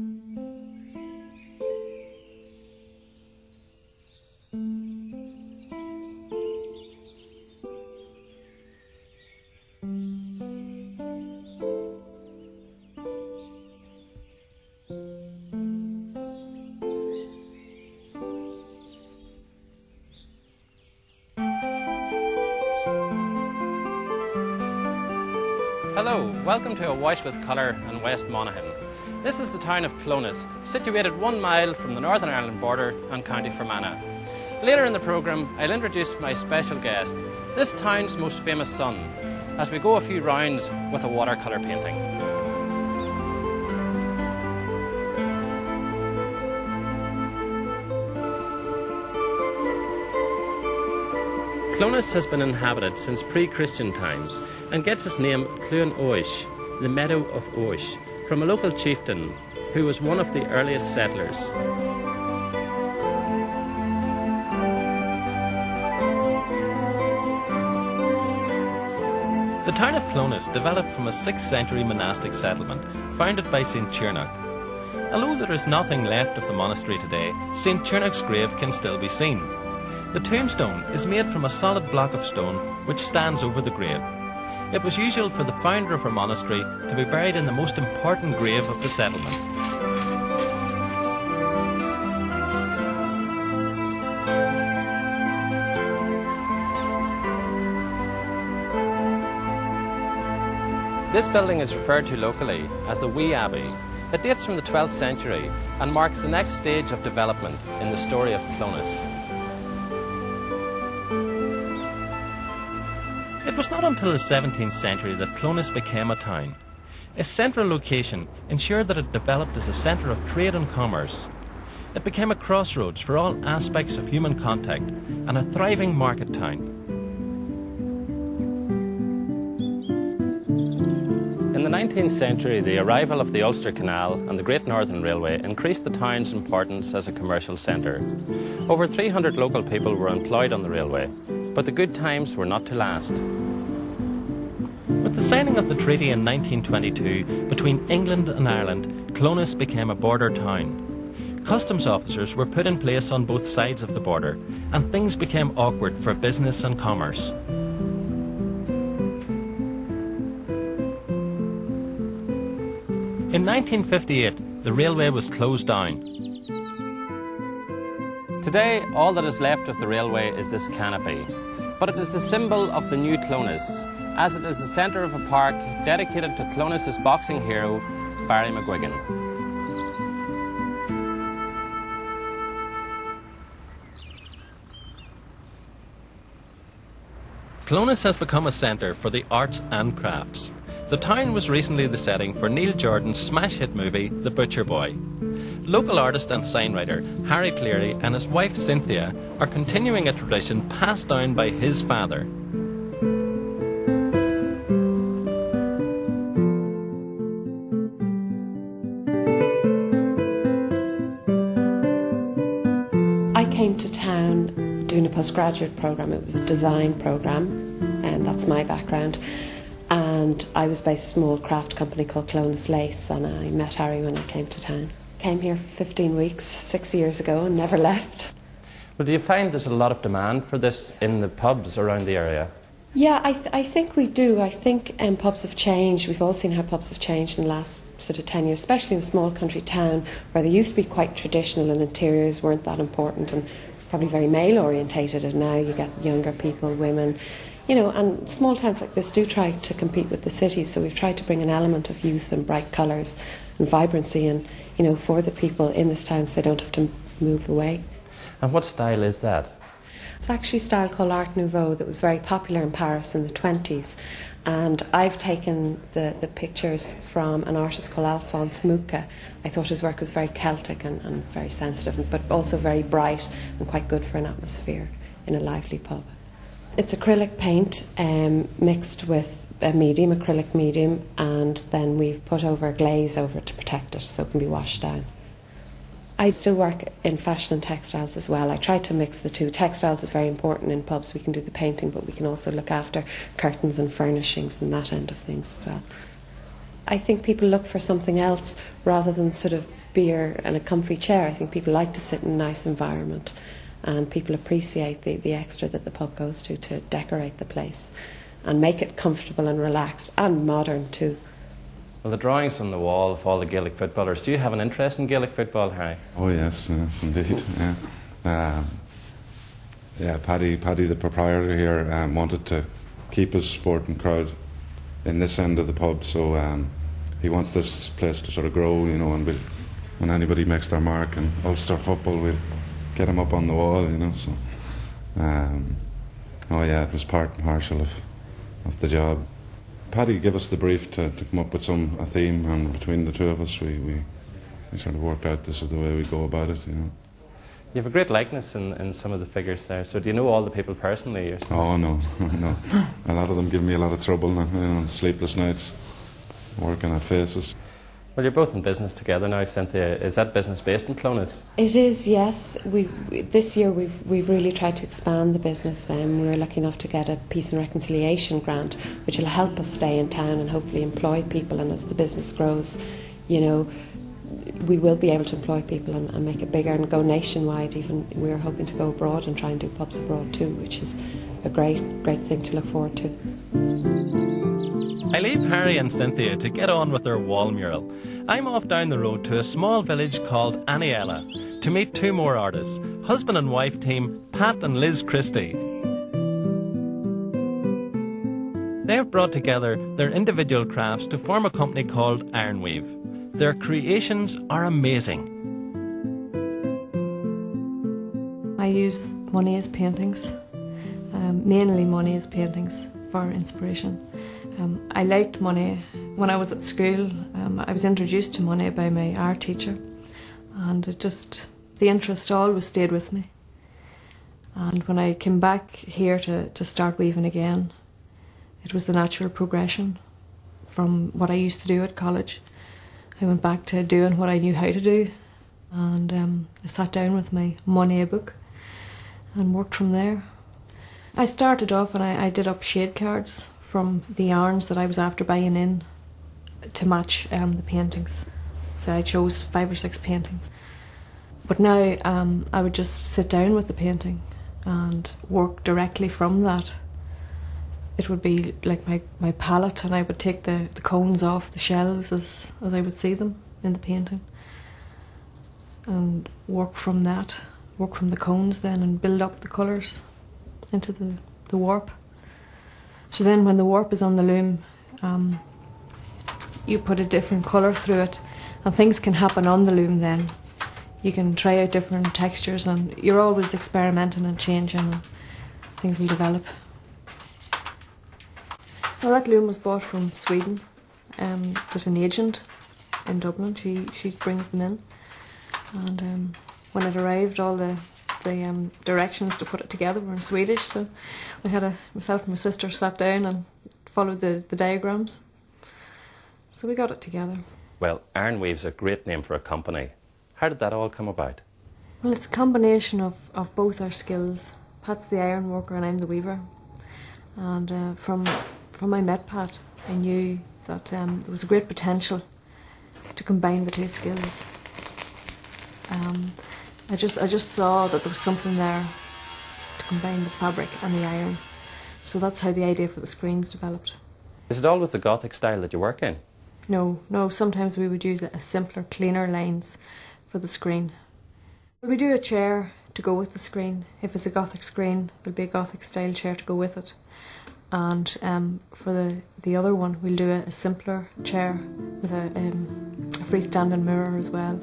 Hello, welcome to Awash with Colour in West Monaghan. This is the town of Clones, situated 1 mile from the Northern Ireland border and County Fermanagh. Later in the programme, I'll introduce my special guest, this town's most famous son, as we go a few rounds with a watercolour painting. Clones has been inhabited since pre-Christian times and gets its name Awash, the meadow of Awash, from a local chieftain who was one of the earliest settlers. The town of Clones developed from a 6th century monastic settlement founded by St. Cernach. Although there is nothing left of the monastery today, St. Cernach's grave can still be seen. The tombstone is made from a solid block of stone which stands over the grave. It was usual for the founder of a monastery to be buried in the most important grave of the settlement. This building is referred to locally as the Wee Abbey. It dates from the 12th century and marks the next stage of development in the story of Clones. It was not until the 17th century that Clones became a town. Its central location ensured that it developed as a centre of trade and commerce. It became a crossroads for all aspects of human contact and a thriving market town. In the 19th century, the arrival of the Ulster Canal and the Great Northern Railway increased the town's importance as a commercial centre. Over 300 local people were employed on the railway, but the good times were not to last. With the signing of the treaty in 1922 between England and Ireland, Clones became a border town. Customs officers were put in place on both sides of the border, and things became awkward for business and commerce. In 1958, the railway was closed down. Today, all that is left of the railway is this canopy, but it is the symbol of the new Clones, as it is the centre of a park dedicated to Clones' boxing hero, Barry Mc Guigan. Clones has become a centre for the arts and crafts. The town was recently the setting for Neil Jordan's smash hit movie, The Butcher Boy. Local artist and signwriter Harry Cleary and his wife Cynthia are continuing a tradition passed down by his father. I came to town doing a postgraduate programme. It was a design programme, and that's my background. And I was based in a small craft company called Clones Lace, and I met Harry when I came to town. Came here for 15 weeks, 6 years ago, and never left. Well, do you find there's a lot of demand for this in the pubs around the area? Yeah, I think we do. I think pubs have changed. We've all seen how pubs have changed in the last sort of 10 years, especially in a small country town where they used to be quite traditional and interiors weren't that important and probably very male orientated, and now you get younger people, women, you know, and small towns like this do try to compete with the cities, so we've tried to bring an element of youth and bright colours and vibrancy, and, you know, for the people in this town so they don't have to move away. And what style is that? It's actually a style called Art Nouveau that was very popular in Paris in the 20s, and I've taken the pictures from an artist called Alphonse Mucha. I thought his work was very Celtic and very sensitive, but also very bright and quite good for an atmosphere in a lively pub. It's acrylic paint mixed with a medium, acrylic medium, and then we've put over a glaze over it to protect it so it can be washed down. I still work in fashion and textiles as well. I try to mix the two. Textiles is very important in pubs. We can do the painting, but we can also look after curtains and furnishings and that end of things as well. I think people look for something else rather than sort of beer and a comfy chair. I think people like to sit in a nice environment, and people appreciate the extra that the pub goes to decorate the place and make it comfortable and relaxed and modern too. Well, the drawings on the wall of all the Gaelic footballers, do you have an interest in Gaelic football, Harry? Oh yes, yes indeed. Paddy, the proprietor here, wanted to keep his sporting crowd in this end of the pub, so he wants this place to sort of grow, you know, and when anybody makes their mark in Ulster football, we'll get them up on the wall, you know. So, it was part and parcel of the job. Paddy gave us the brief to come up with a theme, and between the two of us, we sort of worked out this is the way we go about it, you know. You have a great likeness in some of the figures there, so do you know all the people personally? Or oh, no, no. A lot of them give me a lot of trouble now, you know, sleepless nights, working at faces. Well, you're both in business together now, Cynthia. Is that business based in Clones? It is, yes. This year we've really tried to expand the business. We were lucky enough to get a Peace and Reconciliation grant, which will help us stay in town and hopefully employ people. And as the business grows, you know, we will be able to employ people and make it bigger and go nationwide. Even we're hoping to go abroad and try and do pubs abroad too, which is a great thing to look forward to. I leave Harry and Cynthia to get on with their wall mural. I'm off down the road to a small village called Aniella to meet two more artists, husband and wife team Pat and Liz Christie. They have brought together their individual crafts to form a company called Ironweave. Their creations are amazing. I use Monet's paintings, mainly Monet's paintings for inspiration. I liked Monet. When I was at school, I was introduced to Monet by my art teacher, and the interest always stayed with me. And when I came back here to start weaving again, it was the natural progression from what I used to do at college. I went back to doing what I knew how to do, and I sat down with my Monet book and worked from there. I started off and I did up shade cards from the yarns that I was after buying in to match the paintings. So I chose 5 or 6 paintings. But now I would just sit down with the painting and work directly from that. It would be like my palette, and I would take the cones off the shells as I would see them in the painting and work from that, work from the cones then and build up the colours into the warp. So then when the warp is on the loom, you put a different colour through it, and things can happen on the loom then. You can try out different textures, and you're always experimenting and changing, and things will develop. Well, that loom was bought from Sweden. There's an agent in Dublin, she brings them in, and when it arrived, all the directions to put it together were in Swedish, so myself and my sister sat down and followed the diagrams. So we got it together. Well, Ironweave's a great name for a company. How did that all come about? Well, it's a combination of both our skills. Pat's the iron worker and I'm the weaver. And from I met Pat, I knew that there was a great potential to combine the two skills. I just saw that there was something there to combine the fabric and the iron. So that's how the idea for the screens developed. Is it always the Gothic style that you work in? No, sometimes we would use a simpler, cleaner lines for the screen. We do a chair to go with the screen. If it's a Gothic screen, there'll be a Gothic style chair to go with it. And for the other one, we'll do a simpler chair with a freestanding mirror as well.